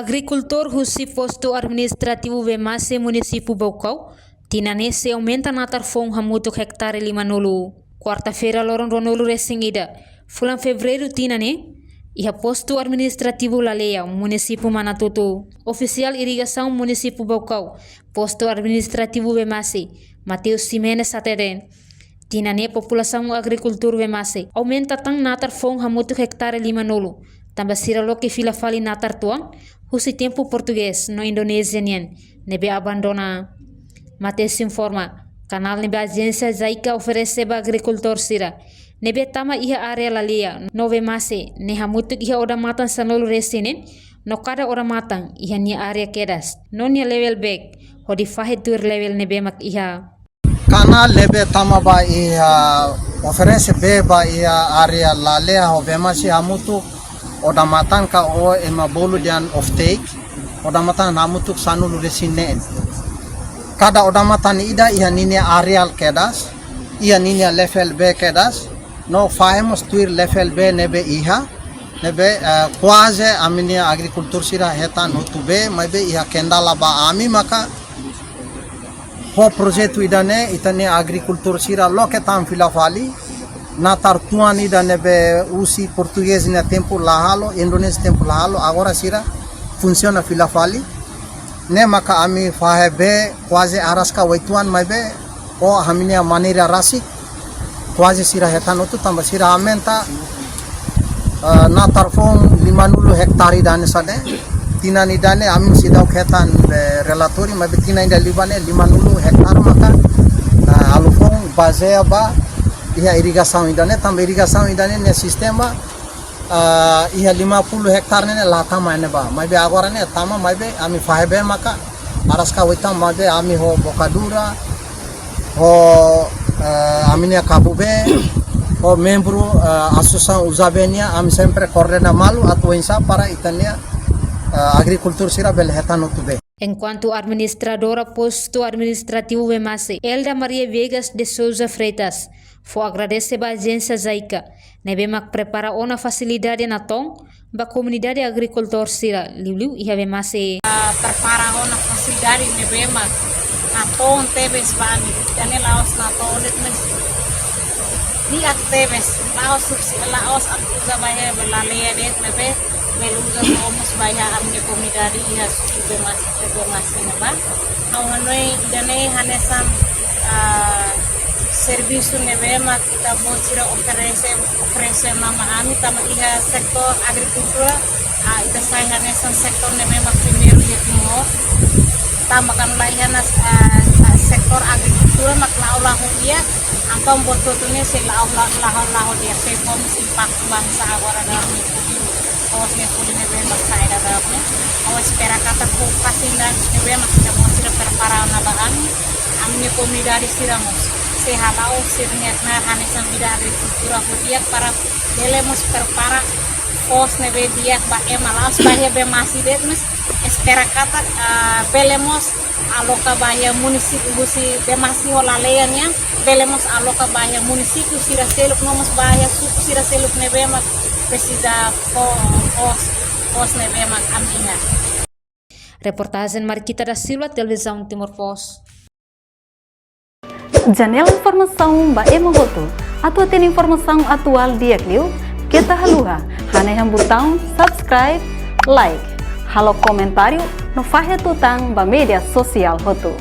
Agricultor husi posto administrativo Vemase município Baucau, tinanese aumenta natar fong hamutuk hektare 5 Quarta-feira loron ronolo resingida. Fulan fevereiro tinane, iha posto administrativo Lalea, município Manatutu. Oficial irrigação município Baucau, posto administrativo Vemase, Mateus Ximenes Sateren. Tinane população agricultura Vemase, aumenta tang natar fong hamutuk hektare 5 Tambah siralo que fila fali natar tuang, husi tempo português no Indonésia nien, nebe abandona. Mateus informa, canal nebe agência Zaica oferece ba agricultor sira. Nebe tama iha area lalia, no Vemase, ne hamutuk iha oda matan sanolo resinen, no kada ora matang iha ni area kedas. No ni level back, hodi fahe tur level nebe mak iha. Canal lebe tama ba iha oferece be ba iha area lalea ho Vemase hamutuk oda matang ka o ema bolu dian offtake oda matang namutuk sanulu resinen kada oda matang ida iha nini areal kedas iha nini level B kedas no faemos tuir level B nebe iha nebe quase amini agricultur sira heta no tube mabe iha kendala ba ami maka ho projeto idane itane agricultur sira loketam filafali natar tuani da nebe usi português na tempo lahalo indonésia tempo lahalo agora sira funciona filafali ne maka ami fahebe quase araska waituan maibe o haminia maneira rasik quase sira hetano tu tambah sira aumenta natar fong 50 hektare dane sade tinani dane amin sidau ketan relatori maibe tinani da libane 50 hektar maka alufong bazea ba iha irrigação idane tambah irrigação idane ne sistema iha 50 hektar ne lata maine ba maibe agora ne tama maibe ami fahebe maka araska witam maibe ami ho bocadura ho aminia kabube ho membro associação usabenia ami sempre coordena malu atuensa para itania agricultura sira bel hetano tube. Enquanto administradora posto administrativo Vemase, Elda Maria Vegas de Souza Freitas, foi agradece a agência Zaica, nebemak prepara ona facilidade na tom, ba comunidade agricultor sira, liu e Vemase. Prepara ona facilidade nebemak, na tom tebes bani, jane laos na tom litmes. Di akteves, laos akuza bahaya belalea det nebe. Meluga omos baya amne comunidade iha suku Vemase neba au hanoi dane hanesan serviço nebema kita mosira oferece mama ami tama iha sektor agricultura ita sai hanesan sektor nebema primeiro yetimo tama kan iha nas sektor agricultura mak lau dia angkau bototune se lau dia se kom impact bangsa agora dalam awas ne puli nebe masai da dalamnya awas espera kata ko pasindan nebe masih mau sira prepara na bahan amne comunidade siramos se halau sirnet na hanesan bida agricultura dia para delemos prepara pos nebe dia ba emalas bahia be masih det mas espera kata belemos aloka bahia município busi be masih holaleannya belemos aloka bahia município sira seluk nomos bahia suku sira seluk nebe mas precisa pos nebema aminha. Reportagem Marquita da Silva, Televisão Timor Pos. Janela informação ba emogoto. Atua tem informação atual dia kliu. Kita haluha. Hane botão subscribe, like. Halo comentário no fahe tutang ba media sosial hotu.